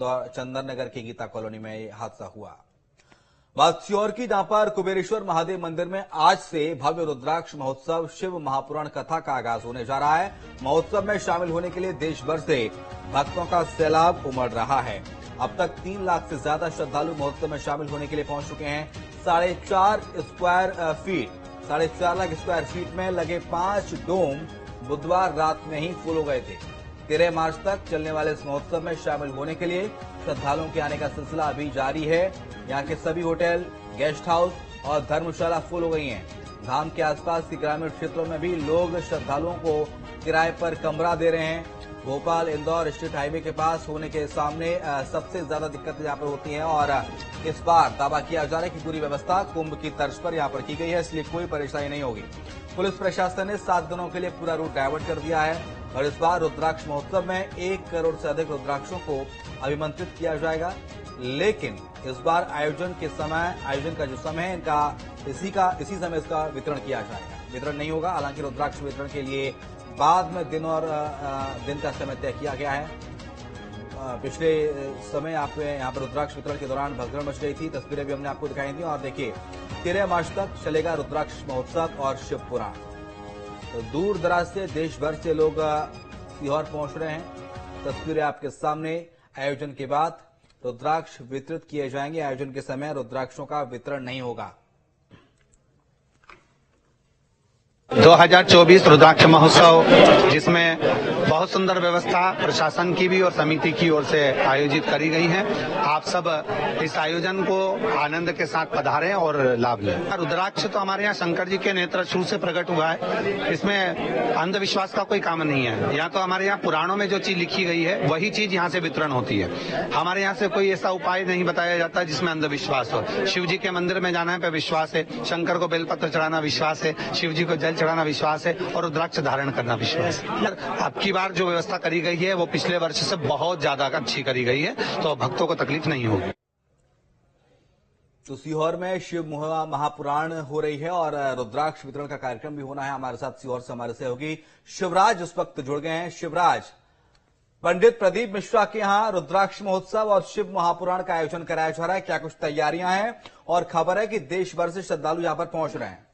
चंदन नगर की गीता कॉलोनी में यह हादसा हुआ। बात सीहोर की, जहां पर कुबेरेश्वर महादेव मंदिर में आज से भव्य रुद्राक्ष महोत्सव शिव महापुराण कथा का आगाज होने जा रहा है। महोत्सव में शामिल होने के लिए देश भर से भक्तों का सैलाब उमड़ रहा है। अब तक 3 लाख से ज्यादा श्रद्धालु महोत्सव में शामिल होने के लिए पहुंच चुके हैं। 4.5 लाख स्क्वायर फीट में लगे 5 डोम बुधवार रात में ही फुल हो गए थे। 13 मार्च तक चलने वाले इस महोत्सव में शामिल होने के लिए श्रद्धालुओं के आने का सिलसिला अभी जारी है। यहाँ के सभी होटल, गेस्ट हाउस और धर्मशाला फुल हो गई हैं। धाम के आसपास के ग्रामीण क्षेत्रों में भी लोग श्रद्धालुओं को किराए पर कमरा दे रहे हैं। भोपाल इंदौर स्टेट हाईवे के पास होने के सामने सबसे ज्यादा दिक्कतें यहाँ पर होती हैं और इस बार दावा किया जा रहा है कि पूरी व्यवस्था कुंभ की तर्ज पर यहाँ पर की गई है, इसलिए कोई परेशानी नहीं होगी। पुलिस प्रशासन ने 7 दिनों के लिए पूरा रूट डायवर्ट कर दिया है और इस बार रुद्राक्ष महोत्सव में 1 करोड़ से अधिक रुद्राक्षों को अभिमंत्रित किया जाएगा। लेकिन इस बार आयोजन का जो समय है इसी समय इसका वितरण किया जाएगा। वितरण नहीं होगा, हालांकि रुद्राक्ष वितरण के लिए बाद में दिन का समय तय किया गया है। पिछले समय यहाँ पर रुद्राक्ष वितरण के दौरान भगदड़ मच गई थी, तस्वीरें भी हमने आपको दिखाई थी। और देखिए 13 मार्च तक चलेगा रुद्राक्ष महोत्सव और शिव पुराण। तो दूर दराज से देश भर से लोग सीहोर पहुंच रहे हैं। तस्वीरें आपके सामने। आयोजन के बाद रुद्राक्ष वितरित किए जाएंगे। आयोजन के समय रुद्राक्षों का वितरण नहीं होगा। 2024 रुद्राक्ष महोत्सव, जिसमें बहुत सुंदर व्यवस्था प्रशासन की भी और समिति की ओर से आयोजित करी गई है। आप सब इस आयोजन को आनंद के साथ पधारें और लाभ लें। रुद्राक्ष तो हमारे यहाँ शंकर जी के नेत्र शूल से प्रकट हुआ है। इसमें अंधविश्वास का कोई काम नहीं है। यहाँ तो हमारे यहाँ पुराणों में जो चीज लिखी गई है वही चीज यहाँ से वितरण होती है। हमारे यहाँ से कोई ऐसा उपाय नहीं बताया जाता जिसमें अंधविश्वास हो। शिव जी के मंदिर में जाना पे विश्वास है, शंकर को बेलपत्र चढ़ाना विश्वास है, शिव जी को जल चढ़ाना विश्वास है और रुद्राक्ष धारण करना विश्वास है। अब की बार जो व्यवस्था करी गई है वो पिछले वर्ष से बहुत ज्यादा अच्छी करी गई है, तो भक्तों को तकलीफ नहीं होगी। तो सीहोर में शिव महापुराण हो रही है और रुद्राक्ष वितरण का कार्यक्रम भी होना है। हमारे साथ सीहोर से हमारे सहयोगी शिवराज इस वक्त जुड़ गए हैं। शिवराज, पंडित प्रदीप मिश्रा के यहाँ रुद्राक्ष महोत्सव और शिव महापुराण का आयोजन कराया जा रहा है, क्या कुछ तैयारियां हैं? और खबर है कि देश भर से श्रद्धालु यहाँ पर पहुंच रहे हैं।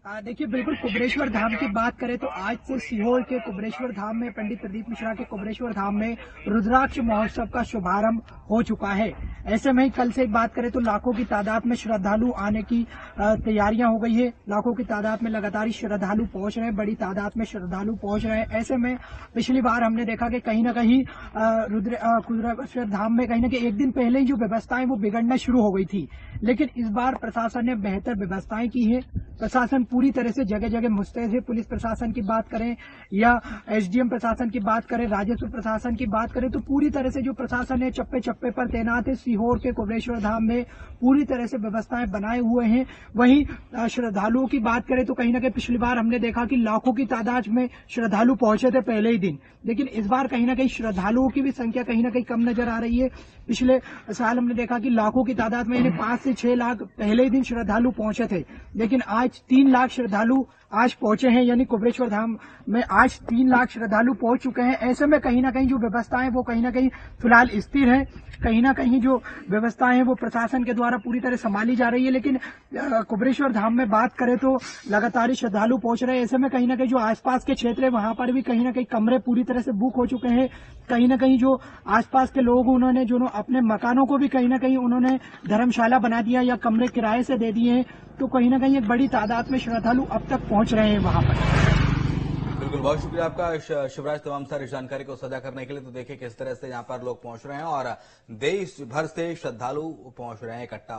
देखिए, बिल्कुल कुबेरेश्वर धाम की बात करें तो आज से सीहोर के कुबेरेश्वर धाम में, पंडित प्रदीप मिश्रा के कुबेरेश्वर धाम में रुद्राक्ष महोत्सव का शुभारंभ हो चुका है। ऐसे में ही कल से बात करें तो लाखों की तादाद में श्रद्धालु आने की तैयारियां हो गई है। लाखों की तादाद में लगातार श्रद्धालु पहुंच रहे हैं, बड़ी तादाद में श्रद्धालु पहुंच रहे हैं। ऐसे में पिछली बार हमने देखा कि कहीं ना कहीं कुबेरेश्वर धाम में कहीं ना कहीं एक दिन पहले ही जो व्यवस्थाएं वो बिगड़ना शुरू हो गई थी, लेकिन इस बार प्रशासन ने बेहतर व्यवस्थाएं की है। प्रशासन पूरी तरह से जगह जगह मुस्तैद है। पुलिस प्रशासन की बात करें या एसडीएम प्रशासन की बात करें, राजस्व प्रशासन की बात करें, तो पूरी तरह से जो प्रशासन है चप्पे चप्पे पर तैनात है। सीहोर के कुबेरेश्वर धाम में पूरी तरह से व्यवस्थाएं बनाए हुए हैं। वहीं श्रद्धालुओं की बात करें तो कहीं ना कहीं पिछली बार हमने देखा कि लाखों की तादाद में श्रद्धालु पहुंचे थे पहले ही दिन, लेकिन इस बार कहीं ना कहीं श्रद्धालुओं की भी संख्या कहीं ना कहीं कम नजर आ रही है। पिछले साल हमने देखा कि लाखों की तादाद में 5 से 6 लाख पहले ही दिन श्रद्धालु पहुंचे थे, लेकिन आज 3 लाख श्रद्धालु आज पहुंचे हैं। यानी कुबेरेश्वर धाम में आज 3 लाख श्रद्धालु पहुंच चुके हैं। ऐसे में कहीं ना कहीं जो व्यवस्थाएं वो कहीं ना कहीं फिलहाल स्थिर है। कहीं ना कहीं जो व्यवस्थाएं हैं वो प्रशासन के द्वारा पूरी तरह संभाली जा रही है, लेकिन कुबेरेश्वर धाम में बात करें तो लगातार श्रद्धालु पहुंच रहे हैं। ऐसे में कहीं ना कहीं जो आसपास के क्षेत्र है वहां पर भी कहीं ना कहीं कमरे पूरी तरह से बुक हो चुके हैं। कहीं ना कहीं जो आसपास के लोग उन्होंने जो अपने मकानों को भी कहीं ना कहीं उन्होंने धर्मशाला बना दिया या कमरे किराए से दे दिए हैं। तो कहीं ना कहीं एक बड़ी तादाद में श्रद्धालु अब तक पहुंच रहे हैं वहां पर। बिल्कुल, बहुत शुक्रिया आपका शिवराज तमाम सारी जानकारी को साझा करने के लिए। तो देखिए किस तरह से यहाँ पर लोग पहुंच रहे हैं और देश भर से श्रद्धालु पहुंच रहे हैं इकट्ठा।